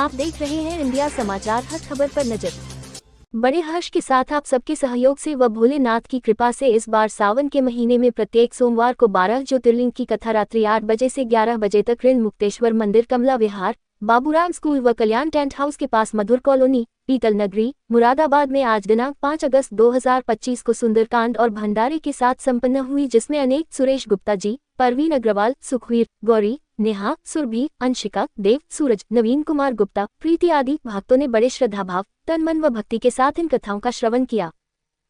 आप देख रहे हैं इंडिया समाचार, हर खबर पर नजर। बड़े हर्ष के साथ आप सबके सहयोग से व भोलेनाथ की कृपा से इस बार सावन के महीने में प्रत्येक सोमवार को 12 ज्योतिर्लिंग की कथा रात्रि 8 बजे से 11 बजे तक ऋण मुक्तेश्वर मंदिर, कमला विहार, बाबूराम स्कूल व कल्याण टेंट हाउस के पास मधुर कॉलोनी, पीतल नगरी, मुरादाबाद में आज दिनांक 5 अगस्त 2025 को सुंदरकांड और भंडारे के साथ संपन्न हुई, जिसमें अनेक सुरेश गुप्ता जी, परवीन अग्रवाल, सुखवीर, गौरी, नेहा, सुरभि, अंशिका, देव, सूरज, नवीन कुमार गुप्ता, प्रीति आदि भक्तों ने बड़े श्रद्धाभाव, तन मन व भक्ति के साथ इन कथाओं का श्रवण किया।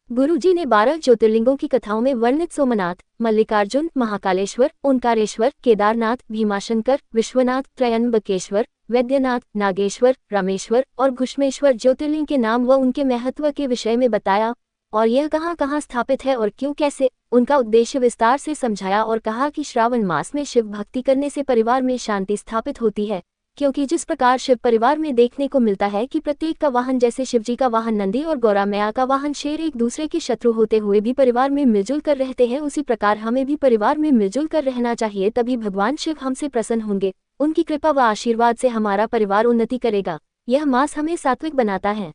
गुरुजी ने 12 ज्योतिर्लिंगों की कथाओं में वर्णित सोमनाथ, मल्लिकार्जुन, महाकालेश्वर, ओंकारेश्वर, केदारनाथ, भीमाशंकर, विश्वनाथ, त्रयंबकेश्वर, वैद्यनाथ, नागेश्वर, रामेश्वर और घुष्मेश्वर ज्योतिर्लिंग के नाम व उनके महत्व के विषय में बताया और यह कहाँ कहाँ स्थापित है और क्यों कैसे उनका उद्देश्य विस्तार से समझाया और कहा कि श्रावण मास में शिव भक्ति करने से परिवार में शांति स्थापित होती है, क्योंकि जिस प्रकार शिव परिवार में देखने को मिलता है कि प्रत्येक का वाहन, जैसे शिवजी का वाहन नंदी और गौरा मैया का वाहन शेर, एक दूसरे के शत्रु होते हुए भी परिवार में मिलजुल कर रहते हैं, उसी प्रकार हमें भी परिवार में मिलजुल कर रहना चाहिए, तभी भगवान शिव हमसे प्रसन्न होंगे। उनकी कृपा व आशीर्वाद से हमारा परिवार उन्नति करेगा। यह मास हमें सात्विक बनाता है।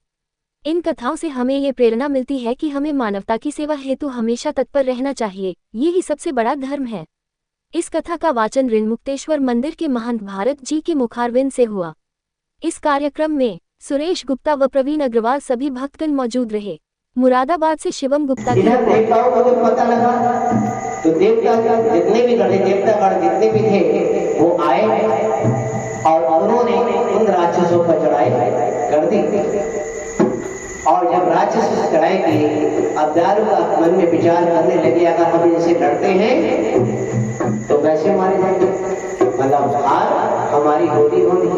इन कथाओं से हमें ये प्रेरणा मिलती है कि हमें मानवता की सेवा हेतु हमेशा तत्पर रहना चाहिए, यही सबसे बड़ा धर्म है। इस कथा का वाचन ऋण मुक्तेश्वर मंदिर के महंत भारत जी के मुखारविंद से हुआ। इस कार्यक्रम में सुरेश गुप्ता व प्रवीण अग्रवाल सभी भक्तगण मौजूद रहे। मुरादाबाद से शिवम गुप्ता की देवताओं को जब पता लगा तो देवता जितने भी गढ़े देवतागण जितने भी थे वो आए और उन्होंने उन राक्षसों पर चढ़ाई कर दी। और जब राक्षस चढ़ाई की, अब दारू का मन में विचार करने लगे, अगर हम इनसे लड़ते हैं तो कैसे मारे जाएंगे, मतलब हार हमारी होली होनी,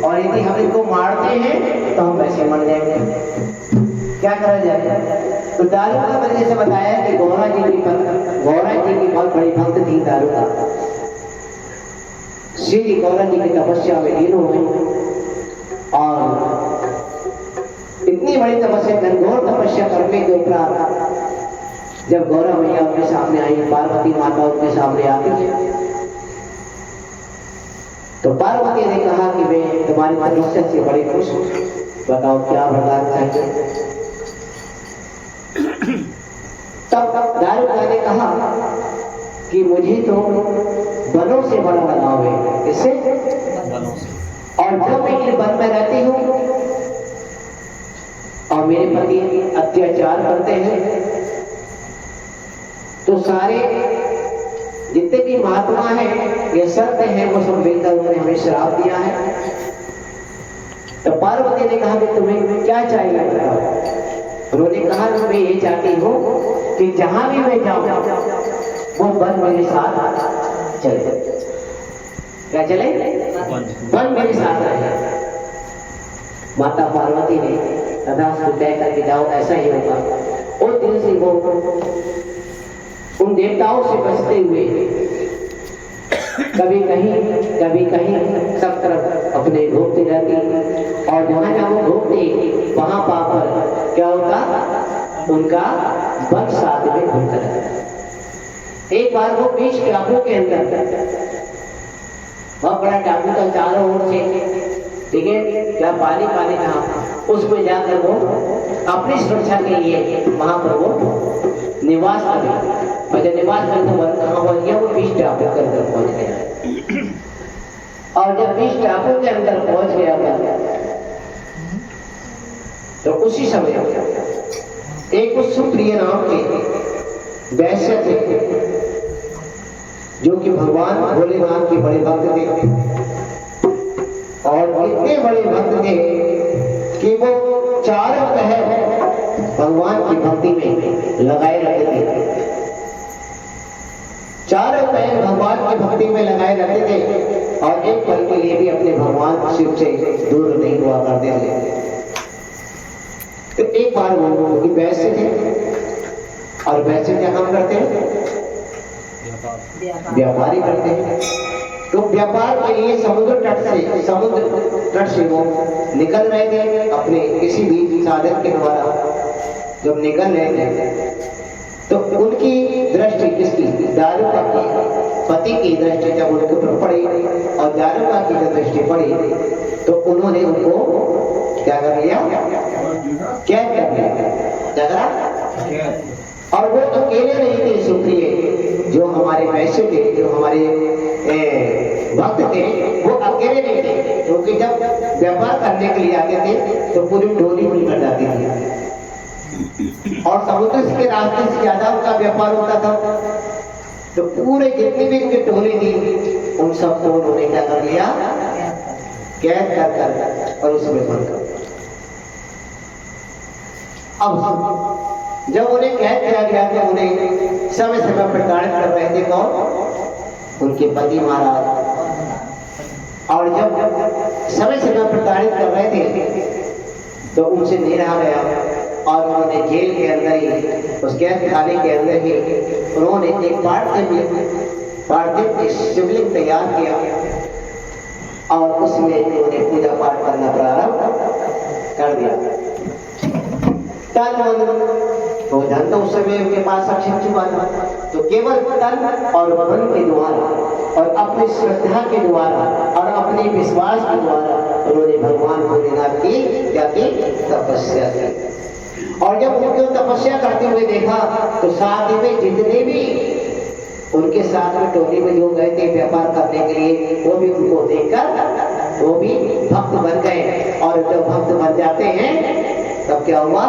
और यदि हम इनको मारते हैं तो हम वैसे मर जाएंगे, क्या करा जाए। तो दारू का मैंने जैसे बताया कि गौरा जी की बहुत बड़ी भक्त थी दारू का। श्री गौरा जी की तपस्या में लीन हो गई और इतनी बड़ी तपस्या, घनघोर तपस्या करने के उपरांत जब गौरा मैया अपने सामने आई, पार्वती माता उनके सामने आती, तो पार्वती ने कहा कि मैं तुम्हारी तपस्या से बड़ी खुश हूं, बताओ क्या वरदान चाहिए। तब दारुका ने कहा कि मुझे तो वनों से बड़ा लगाव है, इससे और जब मैं इन वन में रहती हूँ और मेरे पति अत्याचार करते हैं तो सारे जितने भी महात्मा हैं, ये संत हैं, वो सब मिलकर उन्होंने हमें श्राप दिया है। तो पार्वती ने कहा कि तुम्हें क्या चाहिए बताओ। उन्होंने कहा कि मैं ये चाहती हूँ कि जहां भी मैं जाऊं वो वन मेरे साथ चले। क्या चले? वन मेरे साथ रहे। माता पार्वती ने तथास्तु तय करके जाओ, ऐसा ही होगा। उस दिन से वो उन देवताओं से बचते हुए कभी कहीं सब तरफ अपने घूमते रहती, और जहां जहां वो घूमते वहां पर क्या होता, उनका वन साथ में घूमता रहता। एक बार वो बीच टापू के अंदर, बहुत बड़ा टापू का चारों ओर से, ठीक है, क्या पानी था, उसमें जाकर वो अपनी सुरक्षा के लिए वहां पर वो निवास करे। और जब निवास करके वन कहाँ पहुंच गया, वो बीच टापू के अंदर पहुंच गया। और जब बीच टापू के अंदर पहुंच गया तो उसी समय एक उस सुप्रिय नाम के वैश्य थे, जो कि भगवान भोलेनाथ के बड़े भक्त थे, और इतने बड़े भक्त थे कि वो चारों पहर भगवान की भक्ति में लगाए रहते थे। चारों पहर भगवान की भक्ति में लगाए रहते थे और एक पल के लिए भी अपने भगवान शिव से दूर नहीं हुआ करते थे। तो एक बार वो वैसे थे, और वैसे क्या काम करते हैं, व्यापारी करते हैं। तो व्यापार के लिए समुद्र तट से वो निकल रहे थे अपने किसी भी साधन के द्वारा। जब निकल रहे थे तो उनकी दृष्टि किसकी, दारुका की पति की दृष्टि जब उनके ऊपर पड़ी, और दारुका की जब दृष्टि पड़ी तो उन्होंने उनको क्या कर लिया, कैद कर लिया। क्या करा? और वो अकेले नहीं थे सुप्रिय, जो हमारे वैश्य थे, जो हमारे भक्त थे, वो अकेले नहीं थे, क्योंकि जब व्यापार करने के लिए आते थे तो पूरी टोली मिलकर जाती थी और समुद्र के रास्ते से ज्यादा उनका व्यापार होता था। तो पूरे जितनी भी उनकी टोली थी उन सबको उन्होंने क्या कर लिया, कैद कर और उसमें बंद कर। अब जब उन्हें कैद किया गया तो उन्हें समय समय प्रताड़ित कर रहे थे कौन? उनके पति महाराज। और जब समय समय प्रताड़ित कर रहे थे तो उनसे नहीं रहा गया और उन्होंने जेल के अंदर ही, उस कैद खाने के अंदर ही उन्होंने एक पार्थिव शिवलिंग तैयार किया और उसमें उन्होंने पूजा पाठ करना प्रारंभ कर दिया। तो धन तो उस समय उनके पास सक्षम चुका था, तो केवल तन और मन के द्वारा और अपनी श्रद्धा के द्वारा और अपने विश्वास के द्वारा उन्होंने भगवान भोलेनाथ की क्या की, तपस्या की। और जब उनको तपस्या करते हुए देखा तो साथ में जितने भी उनके साथ में टोली में जो गए थे व्यापार करने के लिए, वो भी उनको देखकर वो भी भक्त बन गए। और जब भक्त बन जाते हैं तब क्या हुआ,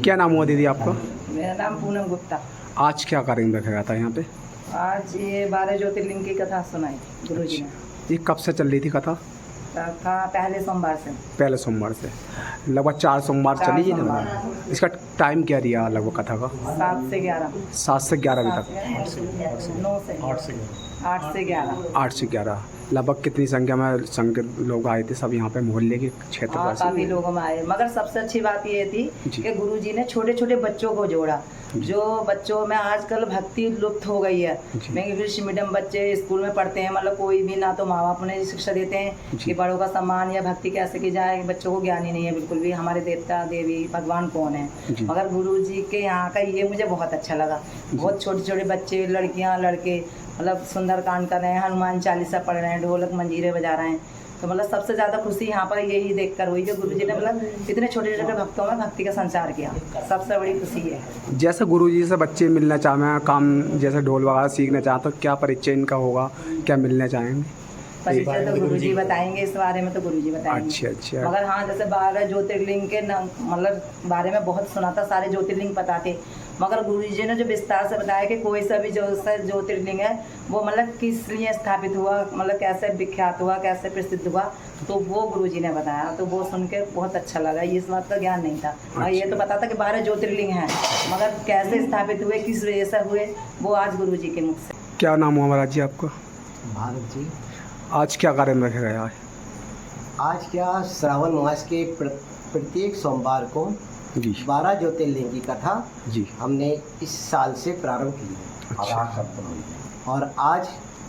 क्या नाम हुआ दीदी आपका? मेरा नाम पूनम गुप्ता। आज क्या कार्यक्रम रखा गया था यहाँ पे? आज ये 12 ज्योतिर्लिंग की कथा सुनाई गुरुजी ने। ये कब से चल रही थी कथा? कथा पहले सोमवार से। पहले सोमवार से लगभग 4 सोमवार चली है ना? सोमवार। इसका टाइम क्या दिया लगभग कथा का? 7 से 11। 7 से 11 बजे तक। 9 से 8 से 11। 8 से 11 लगभग कितनी संख्या में संघ के लोग आए थे? सब यहाँ पे मोहल्ले के क्षेत्र हाँ, काफ़ी लोगों में आए, मगर सबसे अच्छी बात ये थी जी। कि गुरुजी ने छोटे छोटे बच्चों को जोड़ा, जो बच्चों में आजकल भक्ति लुप्त हो गई है। जी। मैं इंग्लिश मीडियम बच्चे स्कूल में पढ़ते हैं, मतलब कोई भी ना तो माँ बाप उन्हें शिक्षा देते हैं जी। कि बड़ों का सम्मान या भक्ति कैसे की जाए, बच्चों को ज्ञान ही नहीं है बिल्कुल भी हमारे देवता देवी भगवान कौन है। जी। मगर गुरुजी के यहाँ का ये मुझे बहुत अच्छा लगा। बहुत छोटे छोटे बच्चे, लड़कियाँ लड़के, मतलब सुंदरकांड कर रहे हैं, हनुमान चालीसा पढ़ रहे हैं, ढोलक मंजीरे बजा रहे हैं। तो मतलब सबसे ज़्यादा खुशी यहाँ पर यही देखकर हुई जो गुरुजी ने मतलब इतने छोटे छोटे भक्तों में भक्ति का संचार किया। सबसे बड़ी खुशी है। जैसे गुरुजी से बच्चे मिलना चाहें, काम जैसे ढोल वगैरह सीखना चाहें, तो क्या परिचय इनका होगा? क्या मिलने चाहेंगे? परिचय तो गुरुजी बताएंगे, इस बारे में तो गुरुजी बताएंगे। अच्छा। मगर हाँ, जैसे 12 ज्योतिर्लिंग के मतलब बारे में बहुत सुना था, सारे ज्योतिर्लिंग पता थे, मगर गुरुजी ने जो विस्तार से बताया कि कोई सा भी जो ज्योतिर्लिंग है वो मतलब किस लिए स्थापित हुआ, मतलब कैसे विख्यात हुआ, कैसे प्रसिद्ध हुआ, तो वो गुरुजी ने बताया। तो वो सुन के बहुत अच्छा लगा। ये इस बात का ज्ञान नहीं था। और ये तो पता था कि 12 ज्योतिर्लिंग हैं, मगर कैसे स्थापित हुए, किस वजह से हुए, वो आज गुरुजी के मुख से। क्या नाम हुआ महाराज जी आपका? भारत जी, आज क्या कार्यक्रम रखा गया है? आज क्या श्रावण मास के प्रत्येक सोमवार को जी 12 ज्योतिर्लिंग की कथा जी हमने इस साल से प्रारंभ की है। अच्छा। और आज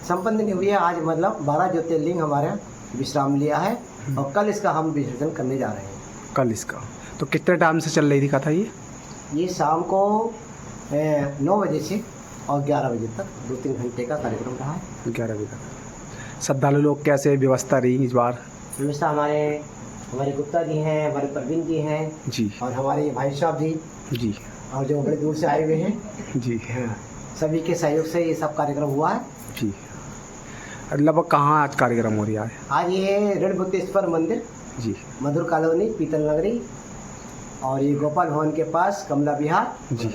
संपन्न नहीं हुई है। आज मतलब 12 ज्योतिर्लिंग हमारा विश्राम लिया है और कल इसका हम विसर्जन करने जा रहे हैं। कल इसका तो कितने टाइम से चल रही थी कथा ये शाम को 9 बजे से और 11 बजे तक 2-3 घंटे का कार्यक्रम रहा है। 11 बजे तक। श्रद्धालु लोग कैसे व्यवस्था रही इस बार? व्यवस्था हमारे गुप्ता जी हैं, हमारे प्रवीण जी हैं जी और हमारे भाई साहब जी और जो बड़े दूर से आए हुए हैं जी हाँ, सभी के सहयोग से ये सब कार्यक्रम हुआ है। जी। लगभग कहाँ आज कार्यक्रम हो रहा है? आज ये रणभूतेश्वर मंदिर जी मधुर कॉलोनी पीतल नगरी और ये गोपाल भवन के पास कमला विहार जी।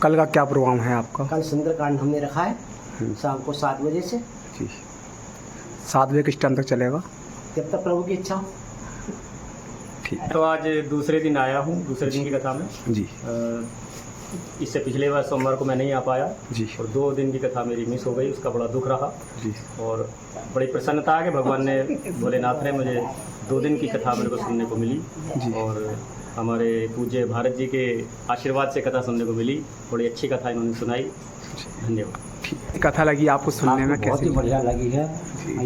कल का क्या प्रोग्राम है आपका? कल सुंदरकांड हमने रखा है शाम को 7 बजे से जी। 7 बजे किस टाइम तक चलेगा? जब तक प्रभु की इच्छा हो। ठीक। तो आज दूसरे दिन आया हूँ, दूसरे दिन की कथा में। जी इससे पिछले बार सोमवार को मैं नहीं आ पाया जी और 2 दिन की कथा मेरी मिस हो गई, उसका बड़ा दुख रहा। जी। और बड़ी प्रसन्नता है कि भगवान ने, भोलेनाथ ने मुझे 2 दिन की कथा मेरे को सुनने को मिली जी। और हमारे पूज्य भारत जी के आशीर्वाद से कथा सुनने को मिली। बड़ी अच्छी कथा इन्होंने सुनाई। धन्यवाद। ठीक। कथा लगी आपको सुनने में बहुत कैसी? ही बढ़िया लगी है।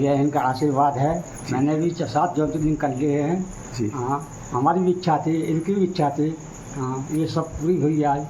यह इनका आशीर्वाद है। मैंने भी 7 ज्योतिर्लिंग कर लिए हैं। जी। हाँ, हमारी भी इच्छा थी, इनकी भी इच्छा थी। हाँ, ये सब पूरी हुई आज।